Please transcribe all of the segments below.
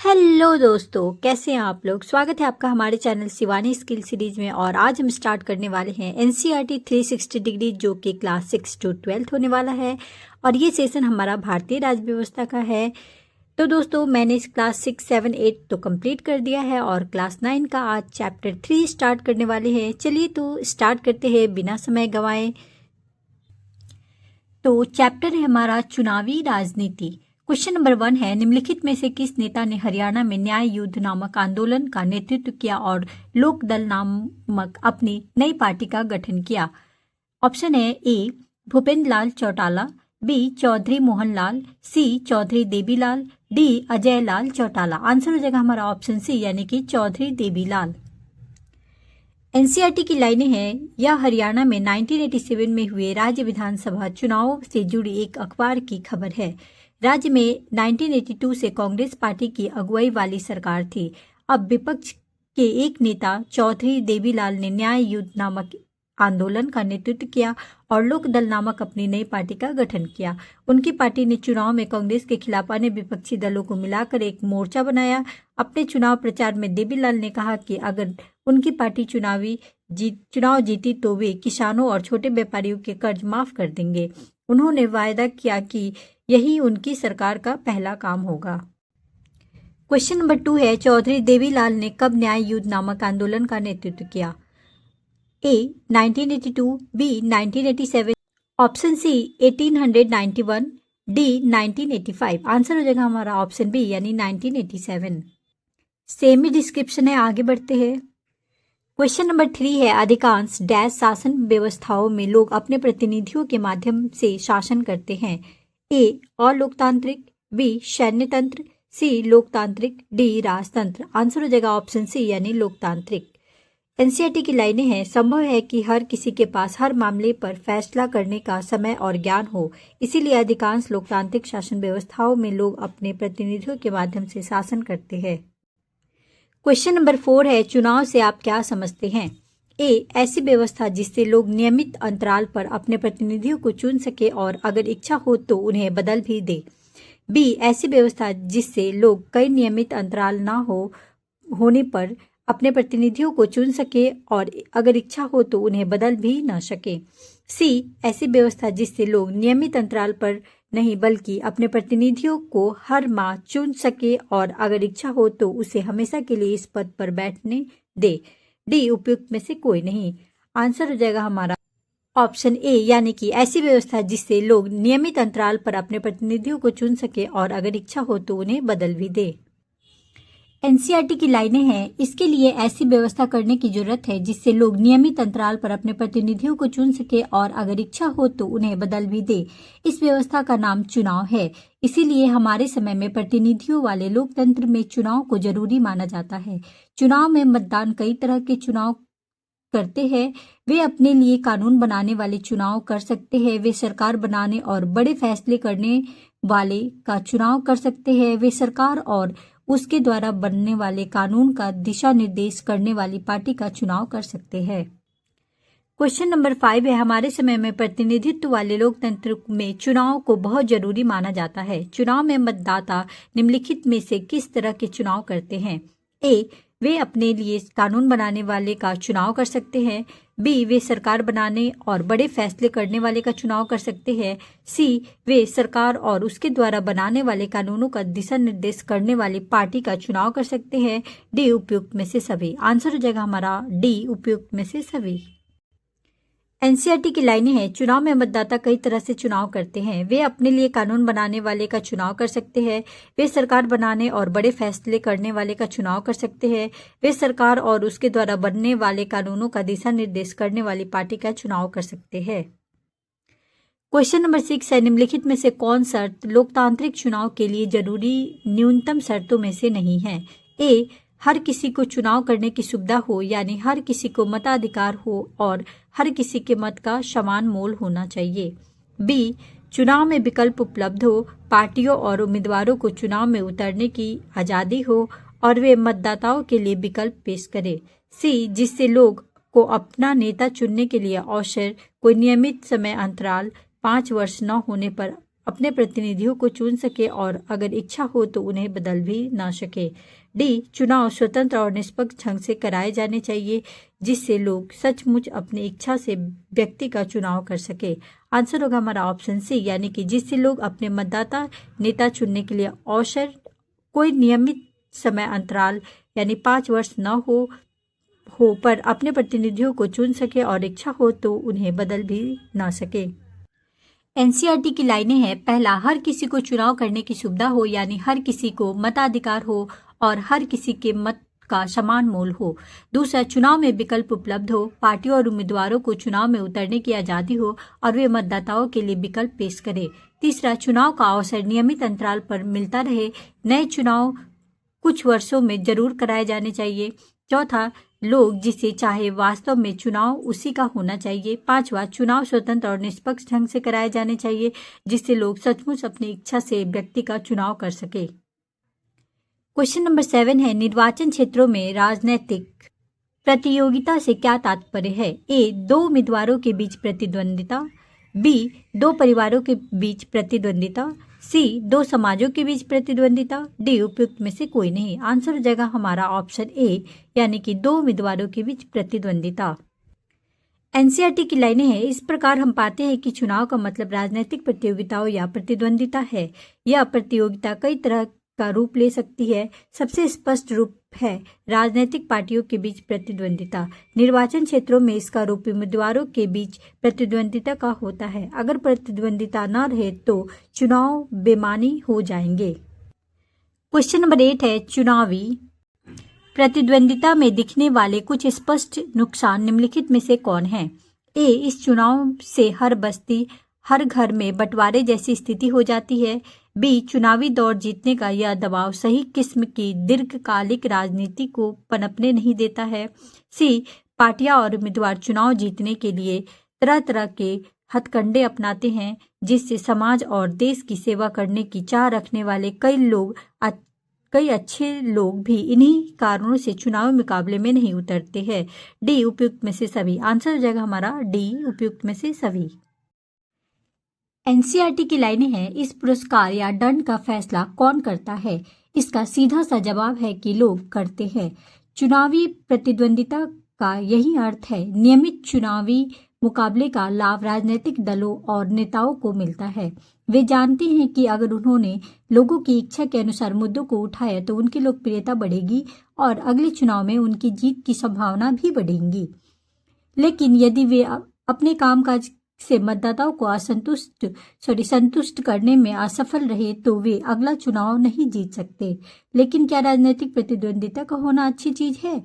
Hello दोस्तों, कैसे हैं आप लोग। स्वागत है आपका हमारे चैनल शिवानी स्किल सीरीज में। और आज हम स्टार्ट करने वाले हैं एनसीईआरटी 360 डिग्री, जो कि क्लास 6 to 12 होने वाला है। और ये सेशन हमारा भारतीय राज्य व्यवस्था का है। तो दोस्तों, मैंने इस क्लास 6, 7, 8 तो कंप्लीट कर दिया है और क्लास 9 का आज चैप्टर 3 स्टार्ट करने वाले हैं। चलिए तो स्टार्ट करते हैं बिना समय गंवाए। तो चैप्टर है हमारा चुनावी राजनीति। क्वेश्चन नंबर 1 है, निम्नलिखित में से किस नेता ने हरियाणा में न्याय युद्ध नामक आंदोलन का नेतृत्व किया और लोक दल नामक अपनी नई पार्टी का गठन किया। ऑप्शन है ए भूपेंद्र लाल चौटाला, बी चौधरी मोहनलाल, सी चौधरी देवीलाल, डी अजय लाल चौटाला। आंसर हो जाएगा हमारा ऑप्शन सी, यानी कि चौधरी देवीलाल। एनसीईआरटी की लाइनें हैं, यह हरियाणा में 1987 में हुए राज्य विधानसभा चुनावों से जुड़ी एक अखबार की खबर है। राज्य में 1982 से कांग्रेस पार्टी की अगुवाई वाली सरकार थी। अब विपक्ष के एक नेता चौधरी देवीलाल ने न्याय युद्ध नामक आंदोलन का नेतृत्व किया और लोक दल नामक अपनी नई पार्टी का गठन किया। उनकी पार्टी ने चुनाव में कांग्रेस के खिलाफ अन्य विपक्षी दलों को मिलाकर एक मोर्चा बनाया। अपने चुनाव प्रचार में देवीलाल ने कहा कि अगर उनकी पार्टी चुनाव जीती तो वे किसानों और छोटे व्यापारियों के कर्ज माफ कर देंगे। उन्होंने वायदा किया कि यही उनकी सरकार का पहला काम होगा। क्वेश्चन नंबर 2 है, चौधरी देवीलाल ने कब न्याय युद्ध नामक आंदोलन का नेतृत्व किया। A 1982, B 1987, option C 1891, D 1985। Answer हो जाएगा हमारा ऑप्शन बी, यानी 1987। सेम ही डिस्क्रिप्शन है, आगे बढ़ते हैं। क्वेश्चन नंबर 3 है, अधिकांश डैश शासन व्यवस्थाओं में लोग अपने प्रतिनिधियों के माध्यम से शासन करते हैं। ए अलोकतांत्रिक, बी सैन्य तंत्र, सी लोकतांत्रिक, डी राजतंत्र। आंसर हो जाएगा ऑप्शन सी, यानी लोकतांत्रिक। एनसीईआरटी की लाइनें हैं, संभव है कि हर किसी के पास हर मामले पर फैसला करने का समय और ज्ञान हो, इसीलिए अधिकांश लोकतांत्रिक शासन व्यवस्थाओं में लोग अपने प्रतिनिधियों के माध्यम से शासन करते हैं। क्वेश्चन नंबर 4 है, चुनाव से आप क्या समझते हैं। ए ऐसी व्यवस्था जिससे लोग नियमित अंतराल पर अपने प्रतिनिधियों को चुन सके और अगर इच्छा हो तो उन्हें बदल भी दे। बी ऐसी व्यवस्था जिससे लोग कई नियमित अंतराल न होने पर अपने प्रतिनिधियों को चुन सके और अगर इच्छा हो तो उन्हें बदल भी न सके। सी ऐसी व्यवस्था जिससे लोग नियमित अंतराल पर नहीं बल्कि अपने प्रतिनिधियों को हर माह चुन सके और अगर इच्छा हो तो उसे हमेशा के लिए इस पद पर बैठने दे। डी उपयुक्त में से कोई नहीं। आंसर हो जाएगा हमारा ऑप्शन ए, यानी कि ऐसी व्यवस्था जिससे लोग नियमित अंतराल पर अपने प्रतिनिधियों को चुन सके और अगर इच्छा हो तो उन्हें बदल भी दे। एनसीईआरटी की लाइनें हैं, इसके लिए ऐसी व्यवस्था करने की जरूरत है जिससे लोग नियमित अंतराल पर अपने प्रतिनिधियों को चुन सके और अगर इच्छा हो तो उन्हें बदल भी दे। इस व्यवस्था का नाम चुनाव है। इसीलिए हमारे समय में प्रतिनिधियों वाले लोकतंत्र में चुनाव को जरूरी माना जाता है। चुनाव में मतदान कई तरह के चुनाव करते हैं। वे अपने लिए कानून बनाने वाले चुनाव कर सकते हैं, वे सरकार बनाने और बड़े फैसले करने वाले का चुनाव कर सकते हैं, वे सरकार और उसके द्वारा बनने वाले कानून का दिशा निर्देश करने वाली पार्टी का चुनाव कर सकते हैं। क्वेश्चन नंबर 5 है, हमारे समय में प्रतिनिधित्व वाले लोकतंत्र में चुनाव को बहुत जरूरी माना जाता है। चुनाव में मतदाता निम्नलिखित में से किस तरह के चुनाव करते हैं। ए वे अपने लिए कानून बनाने वाले का चुनाव कर सकते हैं, बी वे सरकार बनाने और बड़े फैसले करने वाले का चुनाव कर सकते हैं, सी वे सरकार और उसके द्वारा बनाने वाले कानूनों का दिशा निर्देश करने वाली पार्टी का चुनाव कर सकते हैं, डी उपयुक्त में से सभी। आंसर हो जाएगा हमारा डी उपयुक्त में से सभी। एनसीईआरटी की लाइनें हैं, चुनाव में मतदाता कई तरह से चुनाव करते हैं। वे अपने लिए कानून बनाने वाले का चुनाव कर सकते हैं, वे सरकार बनाने और बड़े फैसले करने वाले का चुनाव कर सकते हैं, वे सरकार और उसके द्वारा बनने वाले कानूनों का दिशा निर्देश करने वाली पार्टी का चुनाव कर सकते हैं। क्वेश्चन नंबर 6 है, निम्नलिखित में से कौन शर्त लोकतांत्रिक चुनाव के लिए जरूरी न्यूनतम शर्तों में से नहीं है। ए हर किसी को चुनाव करने की सुविधा हो, यानी हर किसी को मताधिकार हो और हर किसी के मत का समान मोल होना चाहिए। बी चुनाव में विकल्प उपलब्ध हो, पार्टियों और उम्मीदवारों को चुनाव में उतरने की आज़ादी हो और वे मतदाताओं के लिए विकल्प पेश करें। सी जिससे लोग को अपना नेता चुनने के लिए अवसर, कोई नियमित समय अंतराल 5 वर्ष न होने पर अपने प्रतिनिधियों को चुन सके और अगर इच्छा हो तो उन्हें बदल भी ना सके। डी, चुनाव स्वतंत्र और निष्पक्ष ढंग से कराए जाने चाहिए जिससे लोग सचमुच अपनी इच्छा से व्यक्ति का चुनाव कर सके। आंसर होगा हमारा ऑप्शन सी, यानी कि जिससे लोग अपने मतदाता नेता चुनने के लिए अवसर कोई नियमित समय अंतराल यानी 5 वर्ष न हो पर अपने प्रतिनिधियों को चुन सके और इच्छा हो तो उन्हें बदल भी ना सके। एनसीईआरटी की लाइनें हैं, पहला, हर किसी को चुनाव करने की सुविधा हो यानी हर किसी को मताधिकार हो और हर किसी के मत का समान मोल हो। दूसरा, चुनाव में विकल्प उपलब्ध हो, पार्टियों और उम्मीदवारों को चुनाव में उतरने की आजादी हो और वे मतदाताओं के लिए विकल्प पेश करें। तीसरा, चुनाव का अवसर नियमित अंतराल पर मिलता रहे, नए चुनाव कुछ वर्षों में जरूर कराए जाने चाहिए। चौथा, लोग जिसे चाहे वास्तव में चुनाव उसी का होना चाहिए। पांचवा, चुनाव स्वतंत्र और निष्पक्ष ढंग से कराए जाने चाहिए जिससे लोग सचमुच अपनी इच्छा से व्यक्ति का चुनाव कर सके। क्वेश्चन नंबर 7 है, निर्वाचन क्षेत्रों में राजनीतिक प्रतियोगिता से क्या तात्पर्य है? ए, 2 उम्मीदवारों के बीच प्रतिद्वंदिता, बी, 2 परिवारों के बीच प्रतिद्वंदिता, सी, 2 समाजों के बीच प्रतिद्वंदिता, डी, उपयुक्त में से कोई नहीं। आंसर हो जाएगा हमारा ऑप्शन ए, यानी कि 2 उम्मीदवारों के बीच प्रतिद्वंदिता। एनसीईआरटी की लाइनें हैं, इस प्रकार हम पाते हैं कि चुनाव का मतलब राजनीतिक प्रतियोगिताओं या प्रतिद्वंदिता है। यह प्रतियोगिता कई तरह का रूप ले सकती है। सबसे स्पष्ट रूप है राजनीतिक पार्टियों के बीच प्रतिद्वंदिता। निर्वाचन क्षेत्रों में इसका रूप उम्मीदवारों के बीच प्रतिद्वंदिता का होता है। अगर प्रतिद्वंदिता न रहे तो चुनाव बेमानी हो जाएंगे। क्वेश्चन नंबर 8 है, चुनावी प्रतिद्वंदिता में दिखने वाले कुछ स्पष्ट नुकसान निम्नलिखित में से कौन है? ए, इस चुनाव से हर बस्ती हर घर में बंटवारे जैसी स्थिति हो जाती है। बी, चुनावी दौर जीतने का यह दबाव सही किस्म की दीर्घकालिक राजनीति को पनपने नहीं देता है। सी, पार्टियां और उम्मीदवार चुनाव जीतने के लिए तरह तरह के हथकंडे अपनाते हैं जिससे समाज और देश की सेवा करने की चाह रखने वाले कई अच्छे लोग भी इन्हीं कारणों से चुनावी मुकाबले में नहीं उतरते हैं। डी, उपयुक्त में से सभी। आंसर हो जाएगा हमारा डी, उपयुक्त में से सभी। एनसीईआरटी की लाइनें हैं, इस पुरस्कार या दंड का फैसला कौन करता है? इसका सीधा सा जवाब है कि लोग करते हैं। चुनावी प्रतिद्वंदिता का यही अर्थ है। नियमित चुनावी मुकाबले का लाभ राजनीतिक दलों और नेताओं को मिलता है। वे जानते हैं कि अगर उन्होंने लोगों की इच्छा के अनुसार मुद्दों को उठाया तो उनकी लोकप्रियता बढ़ेगी और अगले चुनाव में उनकी जीत की संभावना भी बढ़ेगी। लेकिन यदि वे अपने कामकाज से मतदाताओं को संतुष्ट करने में असफल रहे तो वे अगला चुनाव नहीं जीत सकते। लेकिन क्या राजनीतिक प्रतिद्वंदिता का होना अच्छी चीज है?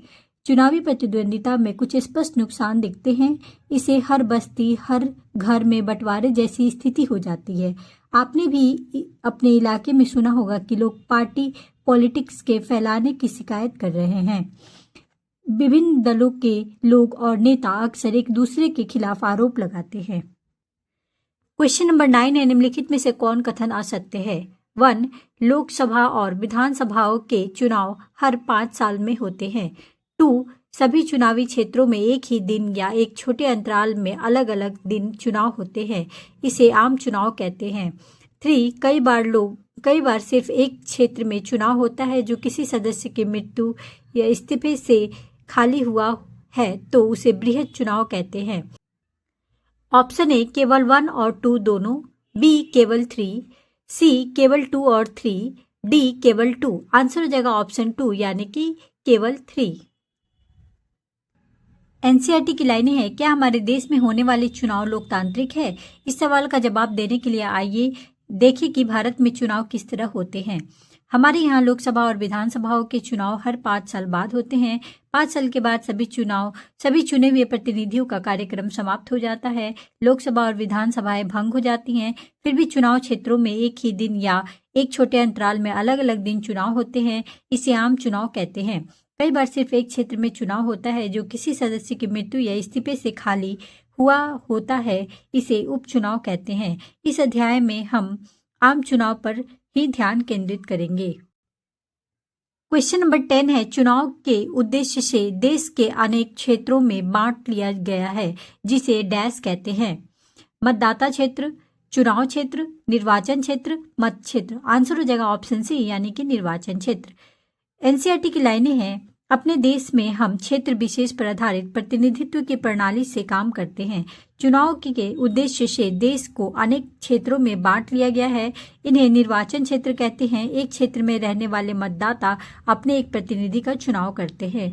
चुनावी प्रतिद्वंदिता में कुछ स्पष्ट नुकसान दिखते हैं। इसे हर बस्ती हर घर में बंटवारे जैसी स्थिति हो जाती है। आपने भी अपने इलाके में सुना होगा कि लोग पार्टी पॉलिटिक्स के फैलाने की शिकायत कर रहे हैं। विभिन्न दलों के लोग और नेता अक्सर एक दूसरे के खिलाफ आरोप लगाते हैं। क्वेश्चन नंबर 9 है, निम्नलिखित में से कौन कथन असत्य है? 1, लोकसभा और विधानसभाओं के चुनाव हर 5 साल में होते हैं। 2, सभी चुनावी क्षेत्रों में एक ही दिन या एक छोटे अंतराल में अलग अलग दिन चुनाव होते हैं। इसे आम चुनाव कहते हैं। 3, कई बार सिर्फ एक क्षेत्र में चुनाव होता है जो किसी सदस्य की मृत्यु या इस्तीफे से खाली हुआ है तो उसे बृहद चुनाव कहते हैं। ऑप्शन ए, केवल 1 और 2 दोनों, बी, केवल 3, सी, केवल 2 और 3, डी, केवल 2। आंसर हो जाएगा ऑप्शन 2, यानी कि केवल 3। एनसीईआरटी की लाइनें हैं, क्या हमारे देश में होने वाले चुनाव लोकतांत्रिक है? इस सवाल का जवाब देने के लिए आइए देखें कि भारत में चुनाव किस तरह होते हैं। हमारे यहाँ लोकसभा और विधानसभाओं के चुनाव हर 5 साल बाद होते हैं। 5 साल के बाद सभी चुने हुए प्रतिनिधियों का कार्यक्रम समाप्त हो जाता है। लोकसभा और विधानसभाएं भंग हो जाती हैं। फिर भी चुनाव क्षेत्रों में एक ही दिन या एक छोटे अंतराल में अलग अलग दिन चुनाव होते हैं। इसे आम चुनाव कहते हैं। कई बार सिर्फ एक क्षेत्र में चुनाव होता है जो किसी सदस्य की मृत्यु या इस्तीफे से खाली हुआ होता है। इसे उपचुनाव कहते हैं। इस अध्याय में हम आम चुनाव पर ही ध्यान केंद्रित करेंगे। क्वेश्चन नंबर 10 है, चुनाव के उद्देश्य से देश के अनेक क्षेत्रों में बांट लिया गया है जिसे डैश कहते हैं। मतदाता क्षेत्र, चुनाव क्षेत्र, निर्वाचन क्षेत्र, मत क्षेत्र। आंसर हो जाएगा ऑप्शन सी यानी कि निर्वाचन क्षेत्र। एनसीईआरटी की लाइनें हैं, अपने देश में हम क्षेत्र विशेष पर आधारित प्रतिनिधित्व की प्रणाली से काम करते हैं। चुनाव के उद्देश्य से देश को अनेक क्षेत्रों में बांट लिया गया है। इन्हें निर्वाचन क्षेत्र कहते हैं। एक क्षेत्र में रहने वाले मतदाता अपने एक प्रतिनिधि का चुनाव करते हैं।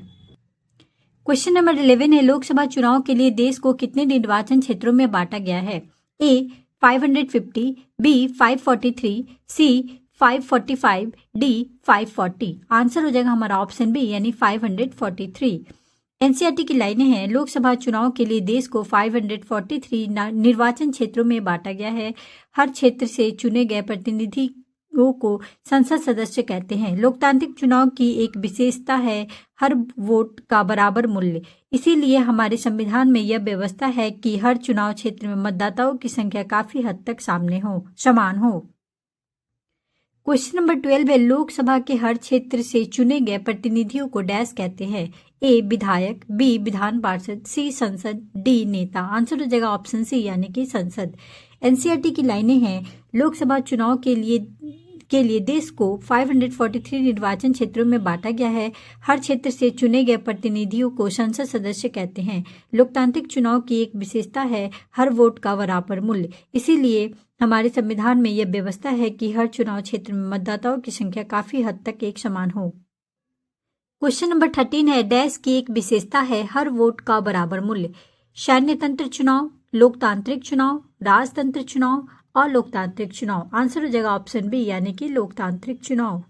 क्वेश्चन नंबर 11 है, लोकसभा चुनाव के लिए देश को कितने निर्वाचन क्षेत्रों में बांटा गया है? ए 550, बी 543, सी 545, डी 540। आंसर हो जाएगा हमारा ऑप्शन बी यानी 543। एनसीईआरटी की लाइनें हैं, लोकसभा चुनाव के लिए देश को 543 निर्वाचन क्षेत्रों में बांटा गया है। हर क्षेत्र से चुने गए प्रतिनिधियों को संसद सदस्य कहते हैं। लोकतांत्रिक चुनाव की एक विशेषता है हर वोट का बराबर मूल्य। इसीलिए हमारे संविधान में यह व्यवस्था है कि हर चुनाव क्षेत्र में मतदाताओं की संख्या काफी हद तक समान हो। क्वेश्चन नंबर 12 है, लोकसभा के हर क्षेत्र से चुने गए प्रतिनिधियों को डैश कहते हैं? ए विधायक, बी विधान पार्षद, सी संसद, डी नेता। आंसर हो जाएगा ऑप्शन सी यानी कि संसद। एनसीईआरटी की लाइनें हैं, लोकसभा चुनाव के लिए देश को 543 निर्वाचन क्षेत्रों में बांटा गया है। हर क्षेत्र से चुने गए प्रतिनिधियों को संसद सदस्य कहते हैं। लोकतांत्रिक चुनाव की एक विशेषता है हर वोट का बराबर मूल्य। इसीलिए हमारे संविधान में यह व्यवस्था है कि हर चुनाव क्षेत्र में मतदाताओं की संख्या काफी हद तक एक समान हो। क्वेश्चन नंबर 13 है, डैश की एक विशेषता है हर वोट का बराबर मूल्य। सैन्य तंत्र चुनाव, लोकतांत्रिक चुनाव, राजतंत्र चुनाव और लोकतांत्रिक चुनाव। आंसर हो जाएगा ऑप्शन बी यानी कि लोकतांत्रिक चुनाव।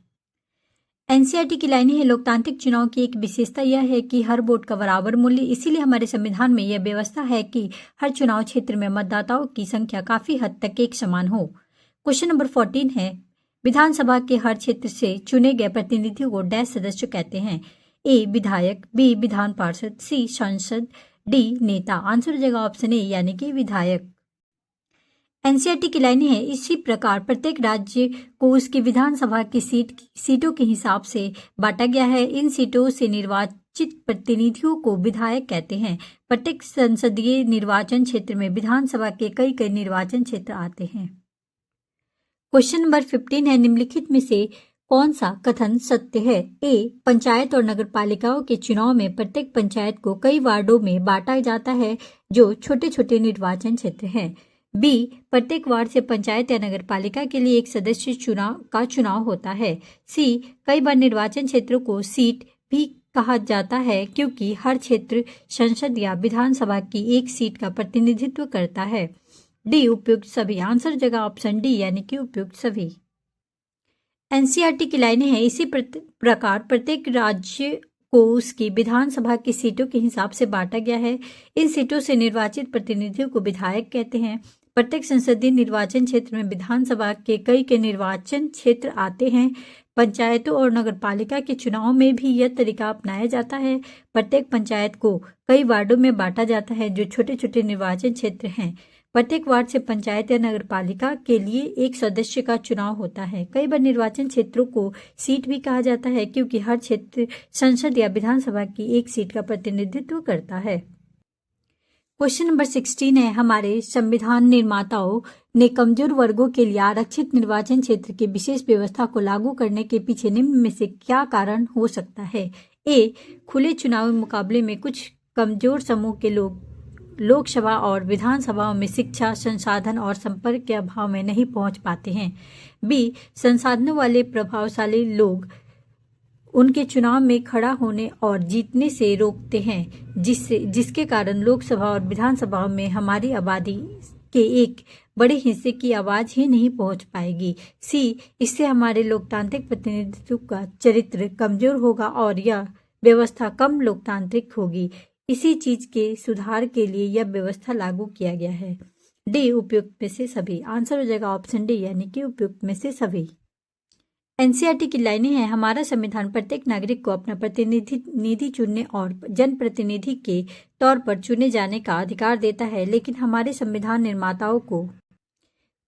एनसीईआरटी की लाइनें हैं, लोकतांत्रिक चुनाव की एक विशेषता यह है कि हर वोट का बराबर मूल्य। इसीलिए हमारे संविधान में यह व्यवस्था है कि हर चुनाव क्षेत्र में मतदाताओं की संख्या काफी हद तक एक समान हो। क्वेश्चन नंबर 14 है, विधानसभा के हर क्षेत्र से चुने गए प्रतिनिधियों को डैश सदस्य कहते हैं? ए विधायक, बी विधान पार्षद, सी संसद, डी नेता। आंसर हो जाएगा ऑप्शन ए यानी कि विधायक। एनसीईआरटी की लाइनें हैं, इसी प्रकार प्रत्येक राज्य को उसकी विधानसभा की सीटों के हिसाब से बांटा गया है। इन सीटों से निर्वाचित प्रतिनिधियों को विधायक कहते हैं। प्रत्येक संसदीय निर्वाचन क्षेत्र में विधानसभा के कई निर्वाचन क्षेत्र आते हैं। क्वेश्चन नंबर 15 है, निम्नलिखित में से कौन सा कथन सत्य है? ए पंचायत और नगर पालिकाओं के चुनाव में प्रत्येक पंचायत को कई वार्डों में बांटा जाता है जो छोटे छोटे निर्वाचन क्षेत्र हैं। बी प्रत्येक वार्ड से पंचायत या नगर पालिका के लिए एक सदस्य चुनाव होता है। सी कई बार निर्वाचन क्षेत्रों को सीट भी कहा जाता है क्योंकि हर क्षेत्र संसद या विधानसभा की एक सीट का प्रतिनिधित्व करता है। डी उपयुक्त सभी। आंसर जगह ऑप्शन डी यानी कि उपयुक्त सभी। एनसीईआरटी की लाइनें हैं, इसी प्रकार प्रत्येक राज्य को उसकी विधानसभा की सीटों के हिसाब से बांटा गया है। इन सीटों से निर्वाचित प्रतिनिधियों को विधायक कहते हैं। प्रत्येक संसदीय निर्वाचन क्षेत्र में विधानसभा के कई निर्वाचन क्षेत्र आते हैं। पंचायतों और नगरपालिका के चुनाव में भी यह तरीका अपनाया जाता है। प्रत्येक पंचायत को कई वार्डों में बांटा जाता है जो छोटे छोटे निर्वाचन क्षेत्र हैं। प्रत्येक वार्ड से पंचायत या नगरपालिका के लिए एक सदस्य का चुनाव होता है। कई बार निर्वाचन क्षेत्रों को सीट भी कहा जाता है क्योंकि हर क्षेत्र संसद या विधानसभा की एक सीट का प्रतिनिधित्व करता है। क्वेश्चन नंबर 16 है, हमारे संविधान निर्माताओं ने कमजोर वर्गों के लिए आरक्षित निर्वाचन क्षेत्र की विशेष व्यवस्था को लागू करने के पीछे निम्न में से क्या कारण हो सकता है? ए खुले चुनावी मुकाबले में कुछ कमजोर समूह के लोग लोकसभा और विधानसभाओं में शिक्षा, संसाधन और संपर्क के अभाव में नहीं पहुंच पाते हैं। बी संसाधनों वाले प्रभावशाली लोग उनके चुनाव में खड़ा होने और जीतने से रोकते हैं, जिसके कारण लोकसभा और विधानसभाओं में हमारी आबादी के एक बड़े हिस्से की आवाज ही नहीं पहुंच पाएगी। सी इससे हमारे लोकतांत्रिक प्रतिनिधित्व का चरित्र कमजोर होगा और यह व्यवस्था कम लोकतांत्रिक होगी। इसी चीज के सुधार के लिए यह व्यवस्था लागू किया गया है। डी उपयुक्त में से सभी। आंसर हो जाएगा ऑप्शन डी यानी कि उपयुक्त में से सभी। एनसीईआरटी की लाइनें हैं, हमारा संविधान प्रत्येक नागरिक को अपना प्रतिनिधि चुनने और जनप्रतिनिधि के तौर पर चुने जाने का अधिकार देता है, लेकिन हमारे संविधान निर्माताओं को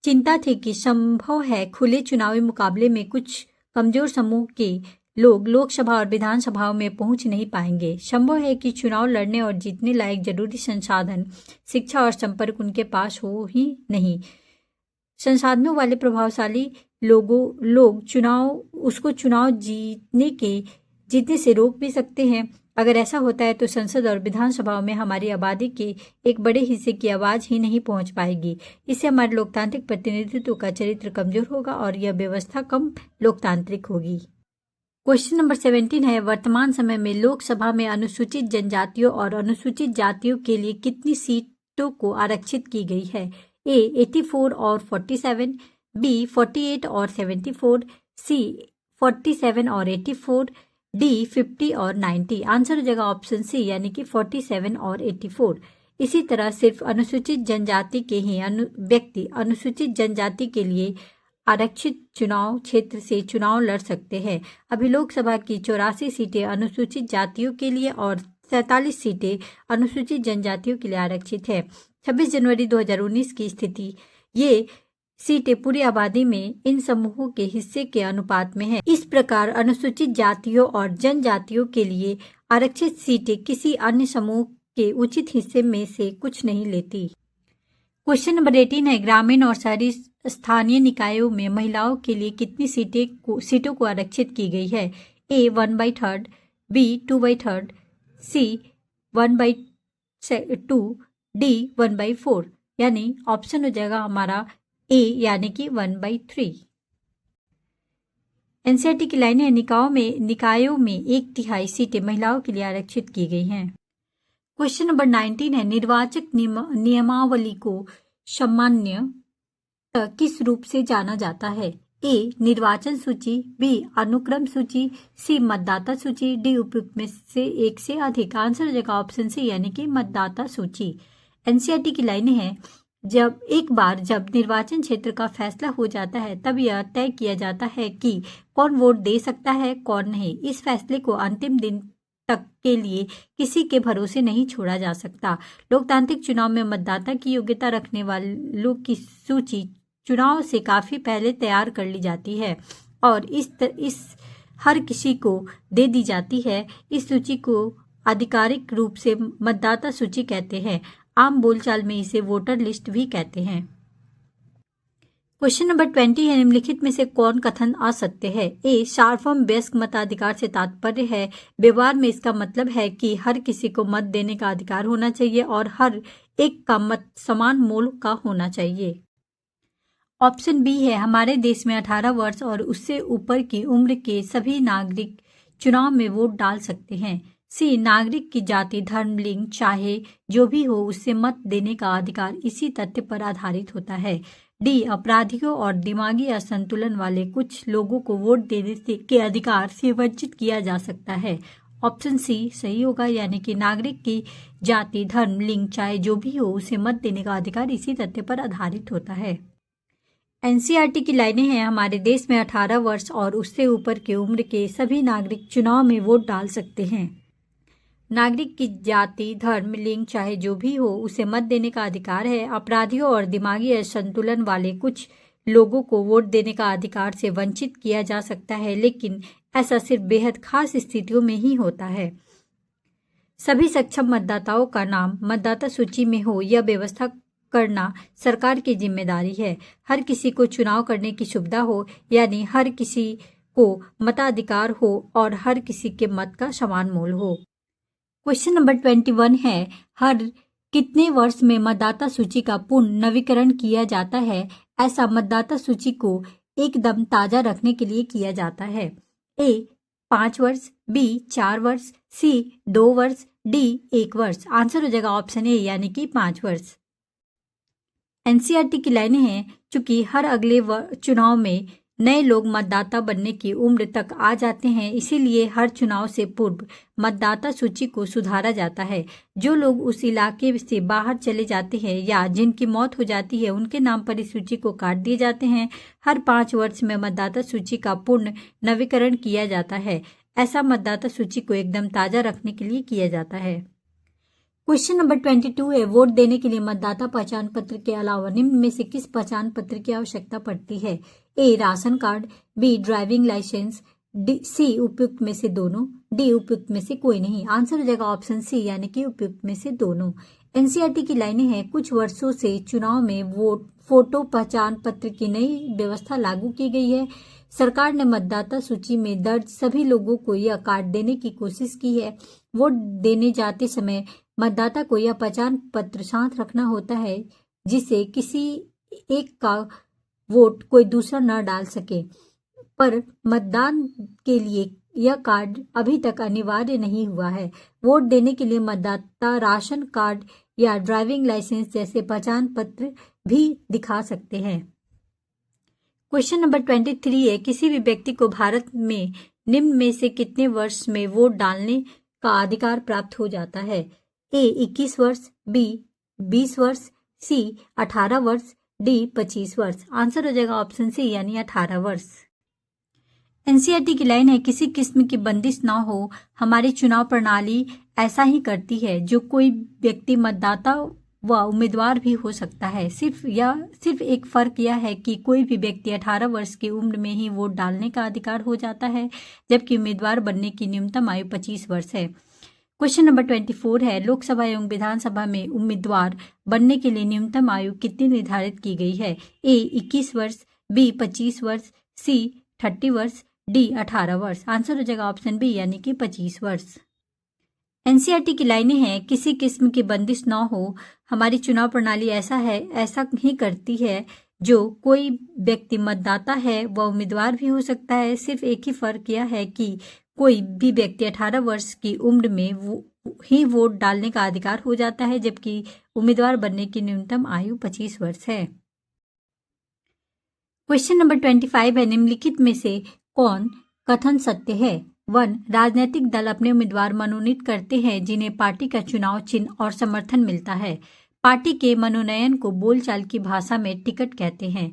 चिंता थी कि संभव है खुले चुनावी मुकाबले में कुछ कमजोर समूह के लोग लोकसभा और विधानसभाओं में पहुंच नहीं पाएंगे। संभव है कि चुनाव लड़ने और जीतने लायक जरूरी संसाधन, शिक्षा और संपर्क उनके पास हो ही नहीं। संसाधनों वाले प्रभावशाली लोग चुनाव जीतने से रोक भी सकते हैं। अगर ऐसा होता है तो संसद और विधानसभाओं में हमारी आबादी के एक बड़े हिस्से की आवाज ही नहीं पहुंच पाएगी। इससे हमारे लोकतांत्रिक प्रतिनिधित्व का चरित्र कमजोर होगा और यह व्यवस्था कम लोकतांत्रिक होगी। क्वेश्चन नंबर 17 है, वर्तमान समय में लोकसभा में अनुसूचित जनजातियों और अनुसूचित जातियों के लिए कितनी सीटों को आरक्षित की गई है? ए 84 और 47, बी 48 और 74, सी 47 और 84, डी 50 और 90। आंसर हो जाएगा ऑप्शन सी यानी कि 47 और 84। इसी तरह सिर्फ अनुसूचित जनजाति के ही व्यक्ति अनुसूचित जनजाति के लिए आरक्षित चुनाव क्षेत्र से चुनाव लड़ सकते हैं। अभी लोकसभा की 84 सीटें अनुसूचित जातियों के लिए और 47 सीटें अनुसूचित जनजातियों के लिए आरक्षित है। 26 जनवरी 2019 की स्थिति, ये सीटें पूरी आबादी में इन समूहों के हिस्से के अनुपात में है। इस प्रकार अनुसूचित जातियों और जनजातियों के लिए आरक्षित सीटें किसी अन्य समूह के उचित हिस्से में से कुछ नहीं लेती। क्वेश्चन नंबर 18 है, ग्रामीण और शहरी स्थानीय निकायों में महिलाओं के लिए कितनी सीटों को आरक्षित की गई है? ए 1/3, बी 2/3, सी 1/2, डी 1/4। यानी ऑप्शन हो जाएगा हमारा ए यानी कि 1/3। एनसीईआरटी की लाइनें हैं, निकायों में 1/3 सीटें महिलाओं के लिए आरक्षित की गई हैं। क्वेश्चन नंबर 19 है, निर्वाचक नियमावली को सामान्य किस रूप से जाना जाता है? ए निर्वाचन सूची, बी अनुक्रम सूची, सी मतदाता सूची, डी उपयुक्त में से एक से अधिक। आंसर हो जाएगा ऑप्शन सी यानी कि मतदाता सूची। एनसीईआरटी की लाइनें हैं, जब निर्वाचन क्षेत्र का फैसला हो जाता है तब यह तय किया जाता है कि कौन वोट दे सकता है कौन नहीं। इस फैसले को अंतिम दिन तक के लिए किसी के भरोसे नहीं छोड़ा जा सकता। लोकतांत्रिक चुनाव में मतदाता की योग्यता रखने वालों की सूची चुनाव से काफी पहले तैयार कर ली जाती है और इस हर किसी को दे दी जाती है। इस सूची को आधिकारिक रूप से मतदाता सूची कहते हैं। आम बोलचाल में इसे वोटर लिस्ट भी कहते हैं। क्वेश्चन नंबर 20 है, निम्नलिखित में से कौन कथन असत्य है? ए सार्वभौम वयस्क मताधिकार से तात्पर्य है व्यवहार में इसका मतलब है कि हर किसी को मत देने का अधिकार होना चाहिए और हर एक का मत समान मोल का होना चाहिए। ऑप्शन बी है, हमारे देश में 18 वर्ष और उससे ऊपर की उम्र के सभी नागरिक चुनाव में वोट डाल सकते हैं। सी नागरिक की जाति, धर्म, लिंग चाहे जो भी हो उससे मत देने का अधिकार इसी तथ्य पर आधारित होता है। डी अपराधियों और दिमागी असंतुलन वाले कुछ लोगों को वोट देने के अधिकार से वंचित किया जा सकता है। ऑप्शन सी सही होगा यानी कि नागरिक की जाति, धर्म, लिंग चाहे जो भी हो उसे मत देने का अधिकार इसी तथ्य पर आधारित होता है। एनसीईआरटी की लाइनें हैं, हमारे देश में 18 वर्ष और उससे ऊपर की उम्र के सभी नागरिक चुनाव में वोट डाल सकते हैं। नागरिक की जाति, धर्म, लिंग चाहे जो भी हो उसे मत देने का अधिकार है। अपराधियों और दिमागी असंतुलन वाले कुछ लोगों को वोट देने का अधिकार से वंचित किया जा सकता है, लेकिन ऐसा सिर्फ बेहद खास स्थितियों में ही होता है। सभी सक्षम मतदाताओं का नाम मतदाता सूची में हो यह व्यवस्था करना सरकार की जिम्मेदारी है। हर किसी को चुनाव करने की सुविधा हो यानी हर किसी को मताधिकार हो और हर किसी के मत का समान मोल हो। क्वेश्चन नंबर 21 है, हर कितने वर्ष में मतदाता सूची का पुनः नवीकरण किया जाता है? ऐसा मतदाता सूची को एकदम ताजा रखने के लिए किया जाता है। ए 5 वर्ष, बी 4 वर्ष, सी 2 वर्ष, डी 1 वर्ष। आंसर हो जाएगा ऑप्शन ए यानी कि 5 वर्ष। एनसीईआरटी की लाइनें हैं, चूंकि हर अगले चुनाव में नए लोग मतदाता बनने की उम्र तक आ जाते हैं, इसीलिए हर चुनाव से पूर्व मतदाता सूची को सुधारा जाता है। जो लोग उस इलाके से बाहर चले जाते हैं या जिनकी मौत हो जाती है उनके नाम पर इस सूची को काट दिए जाते हैं। हर 5 वर्ष में मतदाता सूची का पूर्ण नवीकरण किया जाता है। ऐसा मतदाता सूची को एकदम ताजा रखने के लिए किया जाता है। क्वेश्चन नंबर 22 है, वोट देने के लिए मतदाता पहचान पत्र के अलावा निम्न में से किस पहचान पत्र की आवश्यकता पड़ती है? A ration card, B driving licence, C उपयुक्त में से दोनों, डी उपयुक्त में से कोई नहीं। आंसर हो जाएगा ऑप्शन सी यानी कि उपयुक्त में से दोनों। एनसीईआरटी की लाइनें हैं, कुछ वर्षों से चुनाव में वोट फोटो पहचान पत्र की नई व्यवस्था लागू की गई है। सरकार ने मतदाता सूची में दर्ज सभी लोगों को यह कार्ड देने की कोशिश की है। वोट देने जाते समय मतदाता को यह पहचान पत्र साथ रखना होता है, जिससे किसी एक का वोट कोई दूसरा न डाल सके। पर मतदान के लिए यह कार्ड अभी तक अनिवार्य नहीं हुआ है। वोट देने के लिए मतदाता राशन कार्ड या ड्राइविंग लाइसेंस जैसे पहचान पत्र भी दिखा सकते हैं। क्वेश्चन नंबर 23 है, किसी भी व्यक्ति को भारत में निम्न में से कितने वर्ष में वोट डालने का अधिकार प्राप्त हो जाता है? ए 21 वर्ष, बी 20 वर्ष, सी 18 वर्ष, डी 25 वर्ष। आंसर हो जाएगा ऑप्शन सी यानी 18 वर्ष। एनसीईआरटी की लाइन है, किसी किस्म की बंदिश ना हो, हमारी चुनाव प्रणाली ऐसा ही करती है। जो कोई व्यक्ति मतदाता व उम्मीदवार भी हो सकता है। सिर्फ एक फर्क यह है कि कोई भी व्यक्ति 18 वर्ष की उम्र में ही वोट डालने का अधिकार हो जाता है, जबकि उम्मीदवार बनने की न्यूनतम आयु 25 वर्ष है। क्वेश्चन नंबर 24 है, लोकसभा एवं विधानसभा में उम्मीदवार बनने के लिए न्यूनतम आयु कितनी निर्धारित की गई है? ए 21 वर्ष, बी 25 वर्ष, सी 30 वर्ष, डी 18 वर्ष। आंसर हो जाएगा ऑप्शन बी यानी कि 25 वर्ष। एनसीईआरटी की लाइनें हैं, किसी किस्म की बंदिश न हो, हमारी चुनाव प्रणाली ऐसा ही करती है। जो कोई व्यक्ति मतदाता है वह उम्मीदवार भी हो सकता है। सिर्फ एक ही फर्क यह है कि कोई भी व्यक्ति 18 वर्ष की उम्र में ही वोट डालने का अधिकार हो जाता है, जबकि उम्मीदवार बनने की न्यूनतम आयु 25 वर्ष है। क्वेश्चन नंबर 25 है, निम्नलिखित में से कौन कथन सत्य है? 1. राजनीतिक दल अपने उम्मीदवार मनोनीत करते हैं जिन्हें पार्टी का चुनाव चिन्ह और समर्थन मिलता है। पार्टी के मनोनयन को बोलचाल की भाषा में टिकट कहते हैं।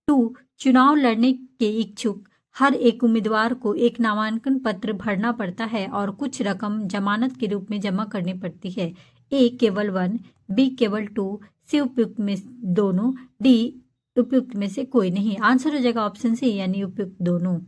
2. चुनाव लड़ने के इच्छुक हर एक उम्मीदवार को एक नामांकन पत्र भरना पड़ता है और कुछ रकम जमानत के रूप में जमा करनी पड़ती है। ए केवल 1, बी केवल 2, सी उपयुक्त में दोनों, डी उपयुक्त में से कोई नहीं। आंसर हो जाएगा ऑप्शन सी यानी उपयुक्त दोनों।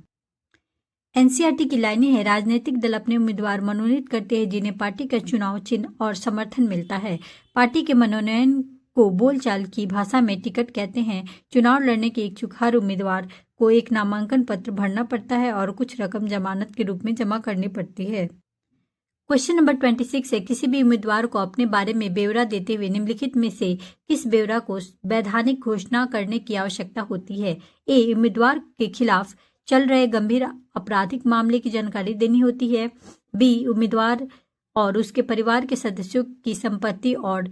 एनसीईआरटी की लाइनें हैं, राजनीतिक दल अपने उम्मीदवार मनोनीत करते हैं जिन्हें पार्टी का चुनाव चिन्ह और समर्थन मिलता है। पार्टी के मनोनयन को बोलचाल की भाषा में टिकट कहते हैं। चुनाव लड़ने के इच्छुक हर उम्मीदवार को एक नामांकन पत्र भरना पड़ता है और कुछ रकम जमानत के रूप में जमा करनी पड़ती है। क्वेश्चन नंबर 26 है, किसी भी उम्मीदवार को अपने बारे में ब्यौरा देते हुए निम्नलिखित में से किस ब्यौरा को वैधानिक घोषणा करने की आवश्यकता होती है? ए उम्मीदवार के खिलाफ चल रहे गंभीर आपराधिक मामले की जानकारी देनी होती है। बी उम्मीदवार और उसके परिवार के सदस्यों की संपत्ति और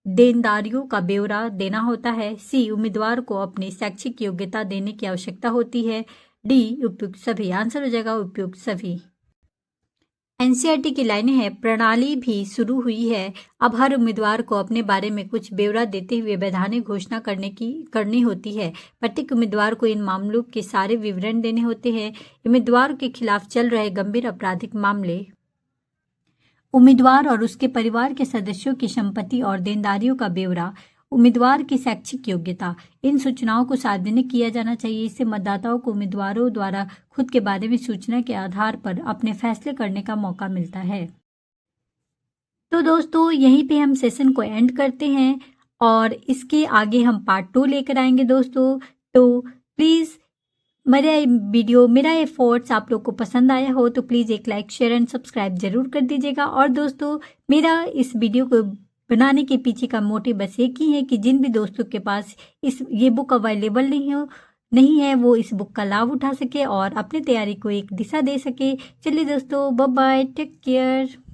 देनदारियों का ब्यौरा देना होता है। सी उम्मीदवार को अपनी शैक्षिक योग्यता देने की आवश्यकता होती है। डी उपयुक्त सभी। आंसर हो जाएगा उपयुक्त सभी। एनसीईआरटी की लाइनें हैं, प्रणाली भी शुरू हुई है। अब हर उम्मीदवार को अपने बारे में कुछ ब्यौरा देते हुए वैधानिक घोषणा करनी होती है। प्रत्येक उम्मीदवार को इन मामलों के सारे विवरण देने होते हैं। उम्मीदवार के खिलाफ चल रहे गंभीर आपराधिक मामले, उम्मीदवार और उसके परिवार के सदस्यों की संपत्ति और देनदारियों का ब्यौरा, उम्मीदवार की शैक्षिक योग्यता, इन सूचनाओं को सार्वजनिक किया जाना चाहिए। इससे मतदाताओं को उम्मीदवारों द्वारा खुद के बारे में सूचना के आधार पर अपने फैसले करने का मौका मिलता है। तो दोस्तों यहीं पे हम सेशन को एंड करते हैं और इसके आगे हम पार्ट 2 लेकर आएंगे दोस्तों। तो प्लीज़ मेरा ये थॉट्स आप लोग को पसंद आया हो तो प्लीज़ एक लाइक, शेयर एंड सब्सक्राइब जरूर कर दीजिएगा। और दोस्तों मेरा इस वीडियो को बनाने के पीछे का मोटिव बस एक ही है कि जिन भी दोस्तों के पास ये बुक अवेलेबल नहीं है वो इस बुक का लाभ उठा सके और अपनी तैयारी को एक दिशा दे सके। चलिए दोस्तों, बाय बाय, टेक केयर।